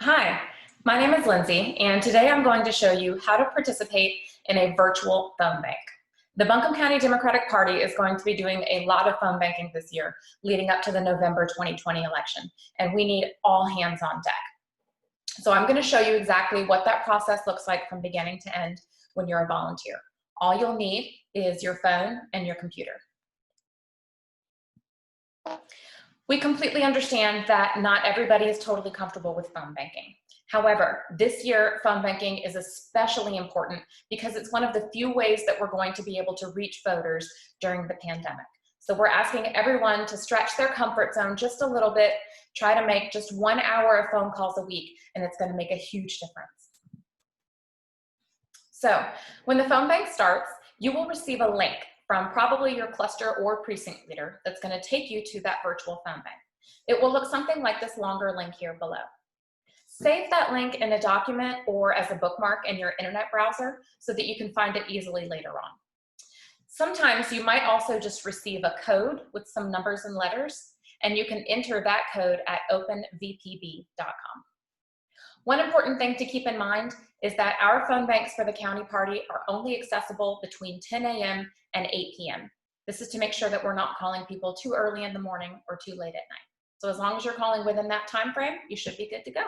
Hi, my name is Lindsay, and today I'm going to show you how to participate in a virtual phone bank. The Buncombe County Democratic Party is going to be doing a lot of phone banking this year, leading up to the November 2020 election, and we need all hands on deck. So I'm going to show you exactly what that process looks like from beginning to end when you're a volunteer. All you'll need is your phone and your computer. We completely understand that not everybody is totally comfortable with phone banking. However, this year, phone banking is especially important because it's one of the few ways that we're going to be able to reach voters during the pandemic. So we're asking everyone to stretch their comfort zone just a little bit, try to make just 1 hour of phone calls a week, and it's going to make a huge difference. So when the phone bank starts, you will receive a link from probably your cluster or precinct leader that's going to take you to that virtual phone bank. It will look something like this longer link here below. Save that link in a document or as a bookmark in your internet browser so that you can find it easily later on. Sometimes you might also just receive a code with some numbers and letters, and you can enter that code at openvpb.com. One important thing to keep in mind is that our phone banks for the county party are only accessible between 10 a.m. and 8 p.m. This is to make sure that we're not calling people too early in the morning or too late at night. So as long as you're calling within that time frame, you should be good to go.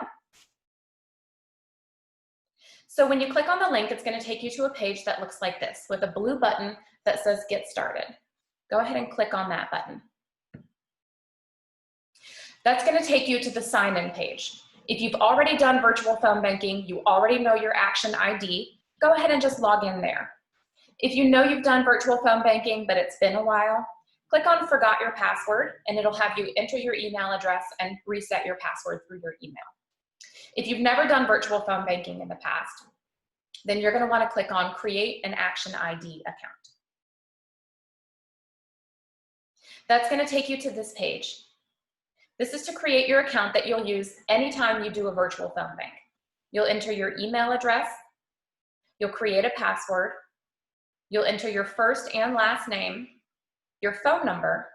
So when you click on the link, it's going to take you to a page that looks like this with a blue button that says Get Started. Go ahead and click on that button. That's going to take you to the sign-in page. If you've already done virtual phone banking, you already know your action ID, go ahead and just log in there. If you know you've done virtual phone banking, but it's been a while, click on Forgot Your Password, and it'll have you enter your email address and reset your password through your email. If you've never done virtual phone banking in the past, then you're going to want to click on Create an Action ID account. That's going to take you to this page. This is to create your account that you'll use anytime you do a virtual phone bank. You'll enter your email address, you'll create a password, you'll enter your first and last name, your phone number,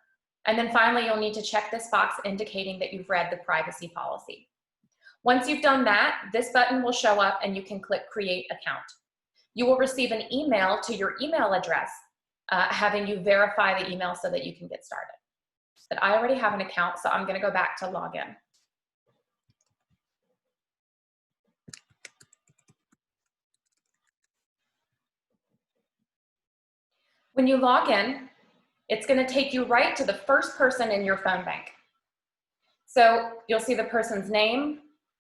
and then finally you'll need to check this box indicating that you've read the privacy policy. Once you've done that, this button will show up and you can click Create Account. You will receive an email to your email address having you verify the email so that you can get started. But I already have an account, so I'm going to go back to login. When you log in, it's going to take you right to the first person in your phone bank. So you'll see the person's name,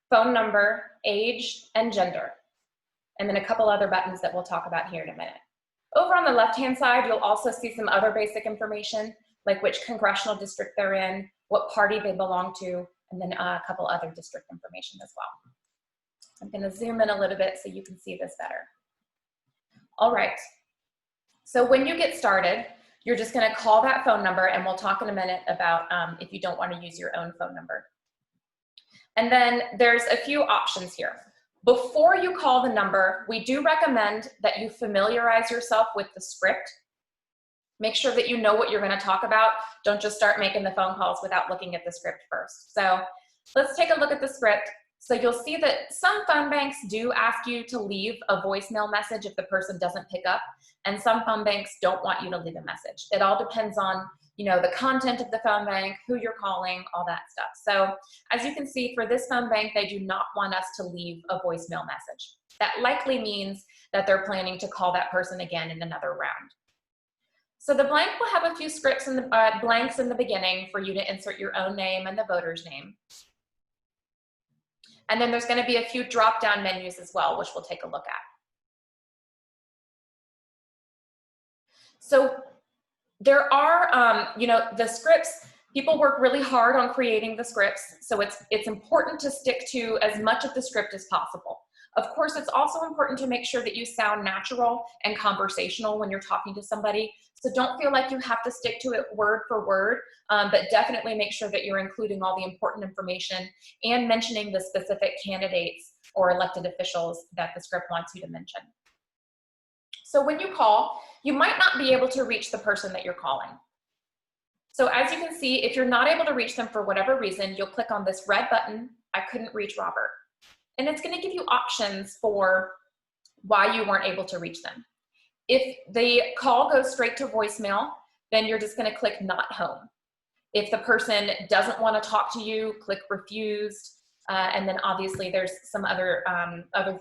phone number, age, and gender, and then a couple other buttons that we'll talk about here in a minute. Over on the left-hand side, you'll also see some other basic information, like which congressional district they're in, what party they belong to, and then a couple other district information as well. I'm going to zoom in a little bit so you can see this better. All right, so when you get started, you're just going to call that phone number, and we'll talk in a minute about if you don't want to use your own phone number. And then there's a few options here. Before you call the number, we do recommend that you familiarize yourself with the script. Make sure that you know what you're going to talk about. Don't just start making the phone calls without looking at the script first. So let's take a look at the script. So you'll see that some phone banks do ask you to leave a voicemail message if the person doesn't pick up, and some phone banks don't want you to leave a message. It all depends on, you know, the content of the phone bank, who you're calling, all that stuff. So as you can see, for this phone bank, they do not want us to leave a voicemail message. That likely means that they're planning to call that person again in another round. So the blank will have a few scripts in the blanks in the beginning for you to insert your own name and the voter's name. And then there's going to be a few drop-down menus as well, which we'll take a look at. So there are, you know, the scripts, people work really hard on creating the scripts, so it's important to stick to as much of the script as possible. Of course, it's also important to make sure that you sound natural and conversational when you're talking to somebody. So don't feel like you have to stick to it word for word, but definitely make sure that you're including all the important information and mentioning the specific candidates or elected officials that the script wants you to mention. So when you call, you might not be able to reach the person that you're calling. So as you can see, if you're not able to reach them for whatever reason, you'll click on this red button, I couldn't reach Robert. and it's going to give you options for why you weren't able to reach them. If the call goes straight to voicemail, then you're just going to click not home. If the person doesn't want to talk to you, click refused, and then obviously there's some other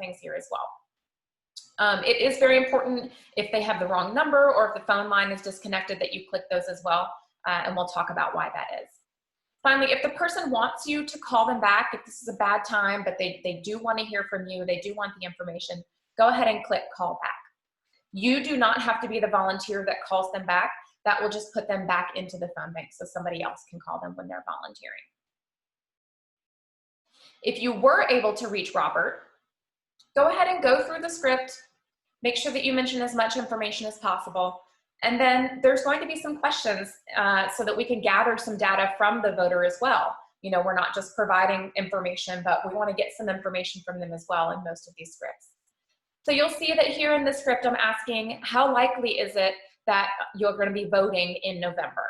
things here as well. It is very important if they have the wrong number or if the phone line is disconnected that you click those as well, and we'll talk about why that is. Finally, if the person wants you to call them back, if this is a bad time, but they do want to hear from you, they do want the information, go ahead and click call back. You do not have to be the volunteer that calls them back. That will just put them back into the phone bank so somebody else can call them when they're volunteering. If you were able to reach Robert, go ahead and go through the script, make sure that you mention as much information as possible, and then there's going to be some questions so that we can gather some data from the voter as well. You know, we're not just providing information, but we want to get some information from them as well in most of these scripts. So you'll see that here in the script, I'm asking, how likely is it that you're going to be voting in November?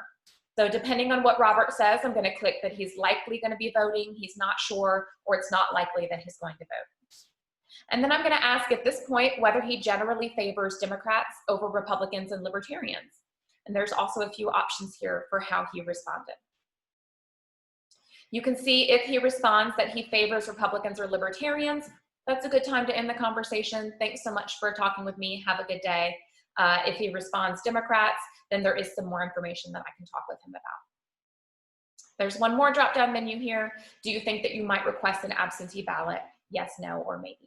So depending on what Robert says, I'm going to click that he's likely going to be voting, he's not sure, or it's not likely that he's going to vote. And then I'm going to ask at this point whether he generally favors Democrats over Republicans and Libertarians. And there's also a few options here for how he responded. You can see if he responds that he favors Republicans or Libertarians, that's a good time to end the conversation. Thanks so much for talking with me. Have a good day. If he responds Democrats, then there is some more information that I can talk with him about. There's one more drop-down menu here. Do you think that you might request an absentee ballot? Yes, no, or maybe.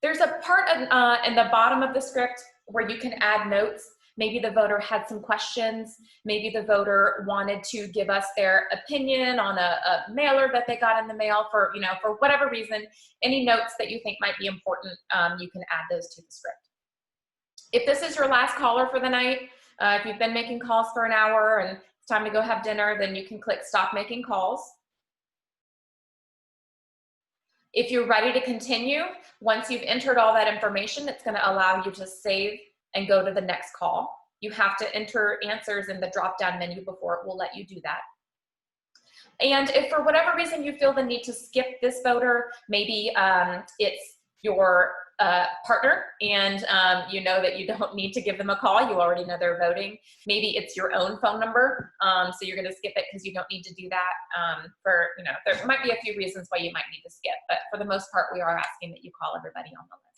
There's a part in the bottom of the script where you can add notes. Maybe the voter had some questions. Maybe the voter wanted to give us their opinion on a mailer that they got in the mail for whatever reason. Any notes that you think might be important, you can add those to the script. If this is your last caller for the night, if you've been making calls for an hour and it's time to go have dinner, then you can click stop making calls. If you're ready to continue, once you've entered all that information, it's going to allow you to save and go to the next call. You have to enter answers in the drop-down menu before it will let you do that. And if for whatever reason you feel the need to skip this voter, maybe it's your partner and you know that you don't need to give them a call, you already know they're voting. Maybe it's your own phone number, so you're going to skip it because you don't need to do that. There might be a few reasons why you might need to skip, but for the most part, we are asking that you call everybody on the list.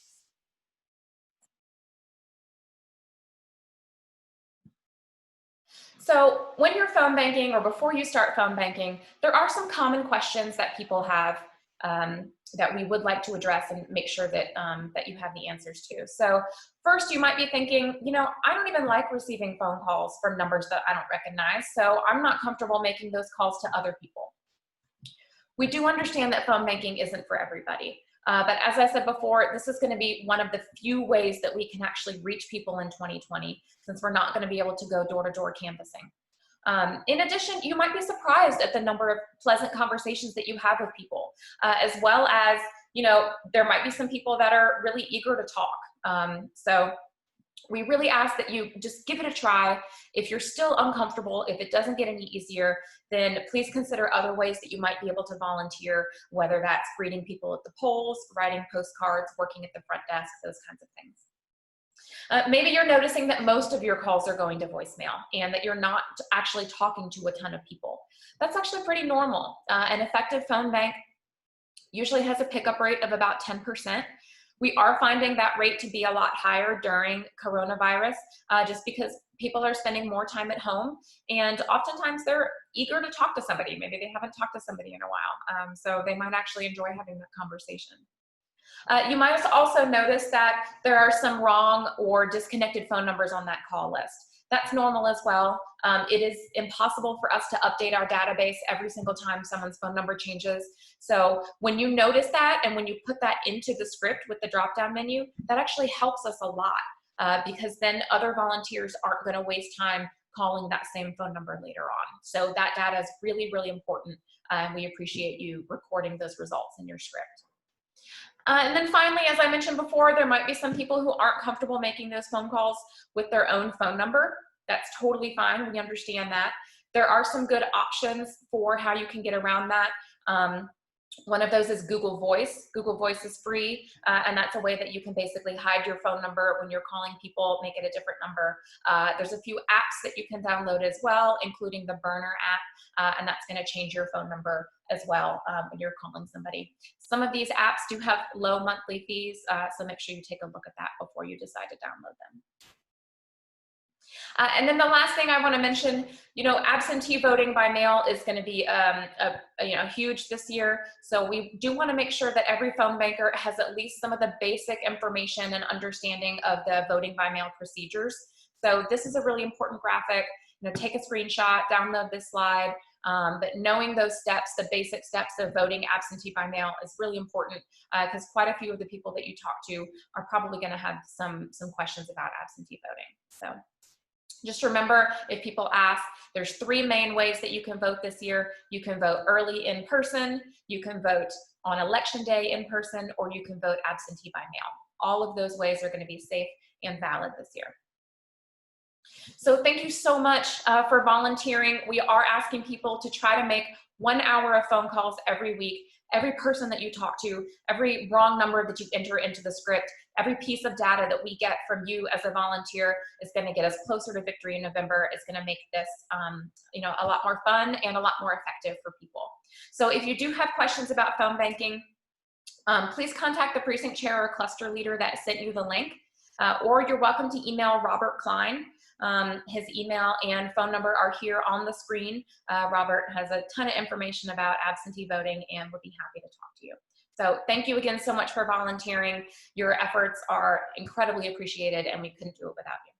So when you're phone banking or before you start phone banking, there are some common questions that people have that we would like to address and make sure that, that you have the answers to. So first you might be thinking, I don't even like receiving phone calls from numbers that I don't recognize, so I'm not comfortable making those calls to other people. We do understand that phone banking isn't for everybody. But as I said before, this is going to be one of the few ways that we can actually reach people in 2020, since we're not going to be able to go door-to-door canvassing. In addition, you might be surprised at the number of pleasant conversations that you have with people, as well as, there might be some people that are really eager to talk. So we really ask that you just give it a try. If you're still uncomfortable, if it doesn't get any easier, then please consider other ways that you might be able to volunteer, whether that's greeting people at the polls, writing postcards, working at the front desk, those kinds of things. Maybe you're noticing that most of your calls are going to voicemail and that you're not actually talking to a ton of people. That's actually pretty normal. An effective phone bank usually has a pickup rate of about 10%. We are finding that rate to be a lot higher during coronavirus, just because people are spending more time at home and oftentimes they're eager to talk to somebody. Maybe they haven't talked to somebody in a while, so they might actually enjoy having that conversation. You might also notice that there are some wrong or disconnected phone numbers on that call list. That's normal as well. It is impossible for us to update our database every single time someone's phone number changes. So when you notice that and when you put that into the script with the drop-down menu, that actually helps us a lot because then other volunteers aren't going to waste time calling that same phone number later on. So that data is really, really important. And we appreciate you recording those results in your script. And then finally, as I mentioned before, there might be some people who aren't comfortable making those phone calls with their own phone number. That's totally fine. We understand that. There are some good options for how you can get around that. One of those is Google Voice. Google Voice is free, and that's a way that you can basically hide your phone number when you're calling people, make it a different number. There's a few apps that you can download as well, including the Burner app, and that's going to change your phone number as well when you're calling somebody. Some of these apps do have low monthly fees, so make sure you take a look at that before you decide to download them. And then the last thing I want to mention, absentee voting by mail is going to be huge this year. So we do want to make sure that every phone banker has at least some of the basic information and understanding of the voting by mail procedures. So this is a really important graphic. Take a screenshot, download this slide. But knowing those steps, the basic steps of voting absentee by mail is really important because quite a few of the people that you talk to are probably going to have some questions about absentee voting. So just remember, if people ask, there's 3 main ways that you can vote this year. You can vote early in person, you can vote on election day in person, or you can vote absentee by mail. All of those ways are going to be safe and valid this year. So thank you so much for volunteering. We are asking people to try to make 1 hour of phone calls every week. Every person that you talk to, every wrong number that you enter into the script, every piece of data that we get from you as a volunteer is going to get us closer to victory in November. It's going to make this a lot more fun and a lot more effective for people. So if you do have questions about phone banking, please contact the precinct chair or cluster leader that sent you the link, or you're welcome to email Robert Klein. His email and phone number are here on the screen. Robert has a ton of information about absentee voting and would be happy to talk to you. So thank you again so much for volunteering. Your efforts are incredibly appreciated and we couldn't do it without you.